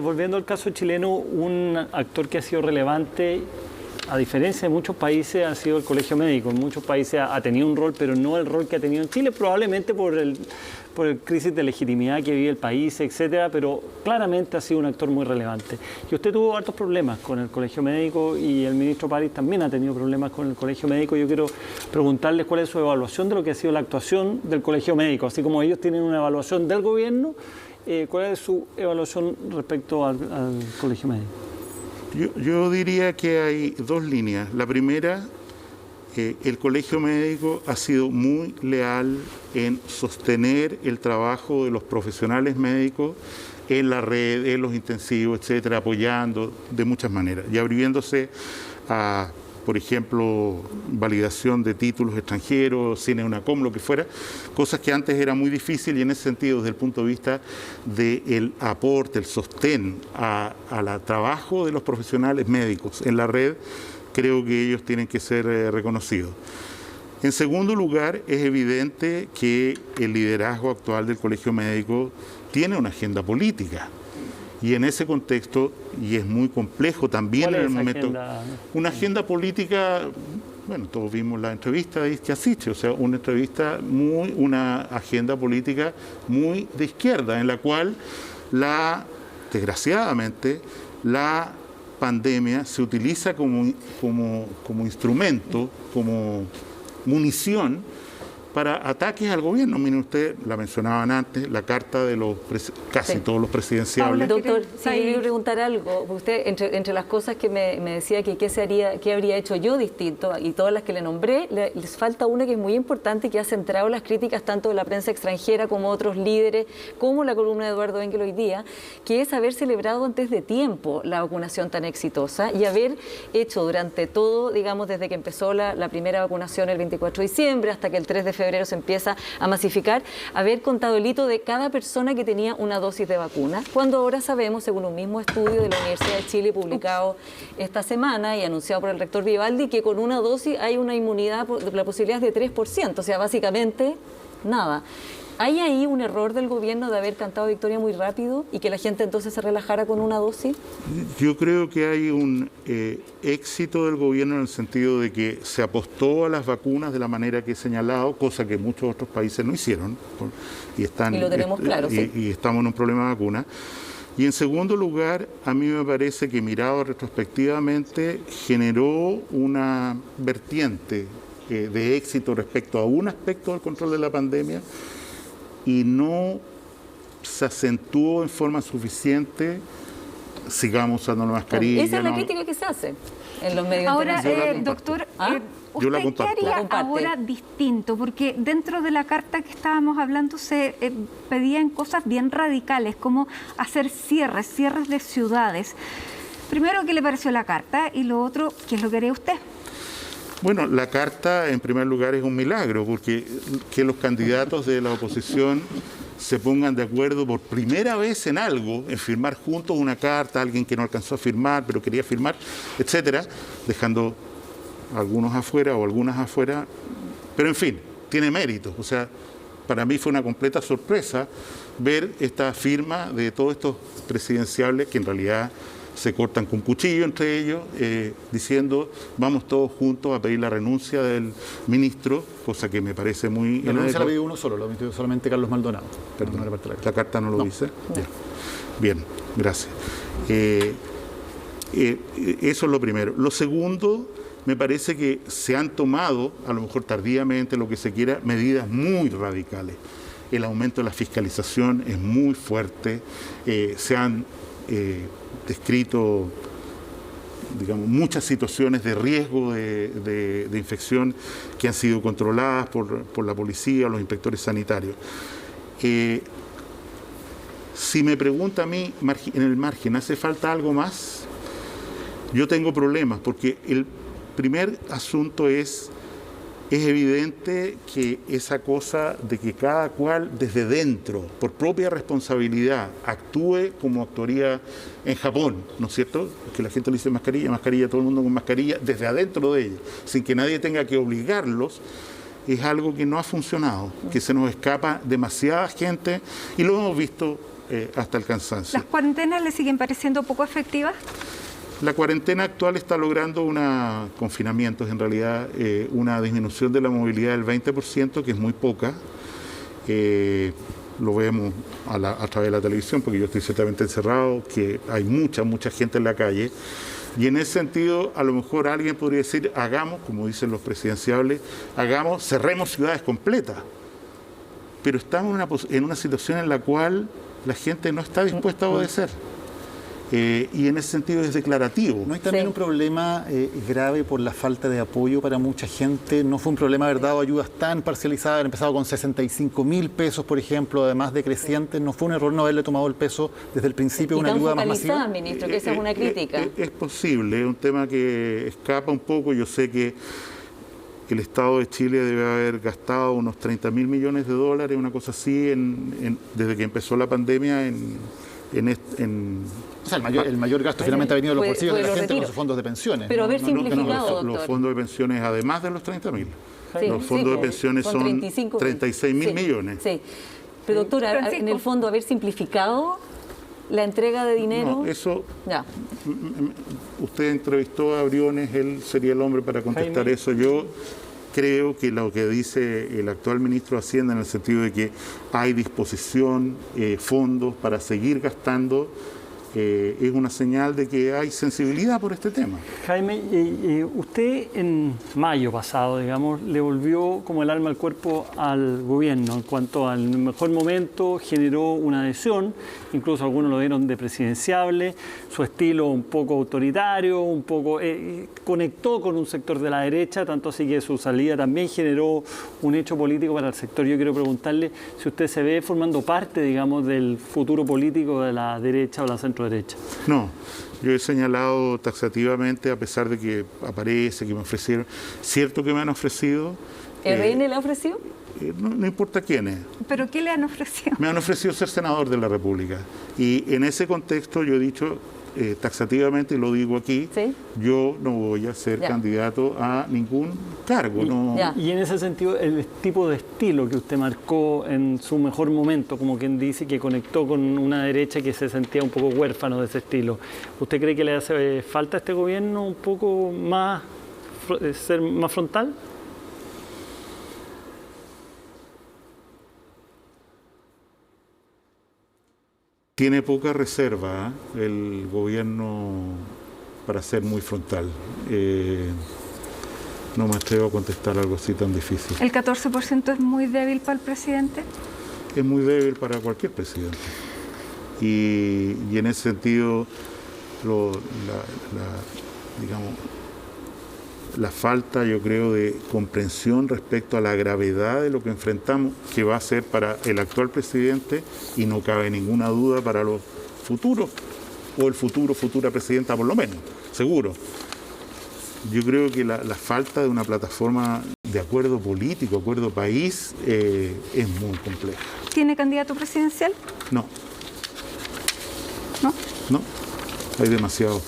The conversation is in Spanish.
volviendo al caso chileno, un actor que ha sido relevante, a diferencia de muchos países, ha sido el Colegio Médico. En muchos países ha tenido un rol, pero no el rol que ha tenido en Chile, probablemente por el crisis de legitimidad que vive el país, etcétera, pero claramente ha sido un actor muy relevante. Y usted tuvo hartos problemas con el Colegio Médico y el ministro París también ha tenido problemas con el Colegio Médico. Yo quiero preguntarles cuál es su evaluación de lo que ha sido la actuación del Colegio Médico, así como ellos tienen una evaluación del gobierno, ¿cuál es su evaluación respecto al Colegio Médico? Yo diría que hay dos líneas. La primera, el Colegio Médico ha sido muy leal en sostener el trabajo de los profesionales médicos en la red, en los intensivos, etcétera, apoyando de muchas maneras y abriéndose a, por ejemplo, validación de títulos extranjeros, cine UNACOM, lo que fuera, cosas que antes era muy difícil y en ese sentido, desde el punto de vista del aporte, el sostén al trabajo de los profesionales médicos en la red, creo que ellos tienen que ser reconocidos. En segundo lugar, es evidente que el liderazgo actual del Colegio Médico tiene una agenda política. Y en ese contexto, y es muy complejo también en el momento, una agenda política, bueno, todos vimos la entrevista de Isquiasiche, o sea, una agenda política muy de izquierda, en la cual desgraciadamente, la pandemia se utiliza como instrumento, como munición para ataques al gobierno. Miren usted, la mencionaban antes, la carta de casi todos los presidenciables. Doctor, sí, yo quería preguntar algo. Usted, entre las cosas que me decía que qué habría hecho yo distinto, y todas las que le nombré, les falta una que es muy importante, que ha centrado las críticas tanto de la prensa extranjera como otros líderes, como la columna de Eduardo Engel hoy día, que es haber celebrado antes de tiempo la vacunación tan exitosa y haber hecho durante todo, digamos, desde que empezó la primera vacunación el 24 de diciembre hasta que el 3 de febrero se empieza a masificar, haber contado el hito de cada persona que tenía una dosis de vacuna, cuando ahora sabemos, según un mismo estudio de la Universidad de Chile publicado esta semana y anunciado por el rector Vivaldi, que con una dosis hay una inmunidad, la posibilidad es de 3%, o sea, básicamente nada. ¿Hay ahí un error del gobierno de haber cantado victoria muy rápido y que la gente entonces se relajara con una dosis? Yo creo que hay un éxito del gobierno en el sentido de que se apostó a las vacunas de la manera que he señalado, cosa que muchos otros países no hicieron. Y lo tenemos claro, sí. Y estamos en un problema de vacuna. Y en segundo lugar, a mí me parece que mirado retrospectivamente generó una vertiente de éxito respecto a un aspecto del control de la pandemia y no se acentuó en forma suficiente, sigamos usando la mascarilla. Esa es la crítica que se hace en los medios internacionales. Ahora, doctor, yo la ¿usted qué haría ahora distinto? Porque dentro de la carta que estábamos hablando se pedían cosas bien radicales, como hacer cierres de ciudades. Primero, ¿qué le pareció la carta? Y lo otro, ¿qué es lo que haría usted? Bueno, la carta en primer lugar es un milagro, porque que los candidatos de la oposición se pongan de acuerdo por primera vez en algo, en firmar juntos una carta a alguien que no alcanzó a firmar, pero quería firmar, etcétera, dejando algunos afuera o algunas afuera, pero en fin, tiene mérito. O sea, para mí fue una completa sorpresa ver esta firma de todos estos presidenciables que en realidad se cortan con cuchillo entre ellos, diciendo vamos todos juntos a pedir la renuncia del ministro, cosa que me parece muy... La renuncia la pidió uno solo, lo pidió solamente Carlos Maldonado. Perdón, la carta no lo dice. Bien, gracias. Eso es lo primero. Lo segundo, me parece que se han tomado, a lo mejor tardíamente, lo que se quiera, medidas muy radicales. El aumento de la fiscalización es muy fuerte, se han descrito, digamos, muchas situaciones de riesgo de infección que han sido controladas por la policía o los inspectores sanitarios. Si me pregunta a mí, en el margen, ¿hace falta algo más? Yo tengo problemas, porque el primer asunto es evidente que esa cosa de que cada cual desde dentro, por propia responsabilidad, actúe como actuaría en Japón, ¿no es cierto? Que la gente le dice mascarilla, todo el mundo con mascarilla, desde adentro de ella, sin que nadie tenga que obligarlos, es algo que no ha funcionado, que se nos escapa demasiada gente, y lo hemos visto hasta el cansancio. ¿Las cuarentenas le siguen pareciendo poco efectivas? La cuarentena actual está logrando confinamientos, en realidad, una disminución de la movilidad del 20%, que es muy poca. Lo vemos a través de la televisión, porque yo estoy ciertamente encerrado, que hay mucha gente en la calle. Y en ese sentido, a lo mejor alguien podría decir, hagamos, como dicen los presidenciables, cerremos ciudades completas. Pero estamos en una situación en la cual la gente no está dispuesta a obedecer. Y en ese sentido es declarativo. ¿No hay también un problema grave por la falta de apoyo para mucha gente? ¿No fue un problema haber dado ayudas tan parcializadas, haber empezado con 65.000 pesos, por ejemplo, además decrecientes? ¿No fue un error no haberle tomado el peso desde el principio, una ayuda más masiva? Ministro, que esa es una crítica. Es posible, es un tema que escapa un poco. Yo sé que el Estado de Chile debe haber gastado unos 30.000 millones de dólares, una cosa así, desde que empezó la pandemia O sea, el mayor gasto finalmente ha venido de los bolsillos de la gente con sus fondos de pensiones. Pero haber simplificado, doctor. Los fondos de pensiones, además de los 30.000. Sí, los fondos de pensiones son 36.000 millones. Sí. Pero doctora, en el fondo, haber simplificado la entrega de dinero. No, eso. Ya. Usted entrevistó a Briones, él sería el hombre para contestar Jaime. eso. Yo creo que lo que dice el actual ministro de Hacienda, en el sentido de que hay disposición, fondos para seguir gastando, es una señal de que hay sensibilidad por este tema. Jaime, usted en mayo pasado, digamos, le volvió como el alma al cuerpo al gobierno en cuanto al mejor momento, generó una adhesión, incluso algunos lo vieron de presidenciable, su estilo un poco autoritario, un poco conectó con un sector de la derecha, tanto así que su salida también generó un hecho político para el sector. Yo quiero preguntarle si usted se ve formando parte, digamos, del futuro político de la derecha o la centro derecha. No, yo he señalado taxativamente, a pesar de que aparece, que me ofrecieron, cierto que me han ofrecido. ¿RN le ha ofrecido? No importa quiénes. ¿Pero qué le han ofrecido? Me han ofrecido ser senador de la República. Y en ese contexto yo he dicho taxativamente, y lo digo aquí, ¿sí? Yo no voy a ser candidato a ningún cargo. Y en ese sentido, el tipo de estilo que usted marcó en su mejor momento, como quien dice, que conectó con una derecha que se sentía un poco huérfano de ese estilo, ¿usted cree que le hace falta a este gobierno un poco más, ser más frontal? Tiene poca reserva el gobierno para ser muy frontal. No me atrevo a contestar algo así tan difícil. ¿El 14% es muy débil para el presidente? Es muy débil para cualquier presidente. Y en ese sentido, la falta, yo creo, de comprensión respecto a la gravedad de lo que enfrentamos, que va a ser para el actual presidente, y no cabe ninguna duda para los futuros, o el futura presidenta por lo menos, seguro. Yo creo que la falta de una plataforma de acuerdo político, acuerdo país, es muy compleja. ¿Tiene candidato presidencial? No. ¿No? No, hay demasiado.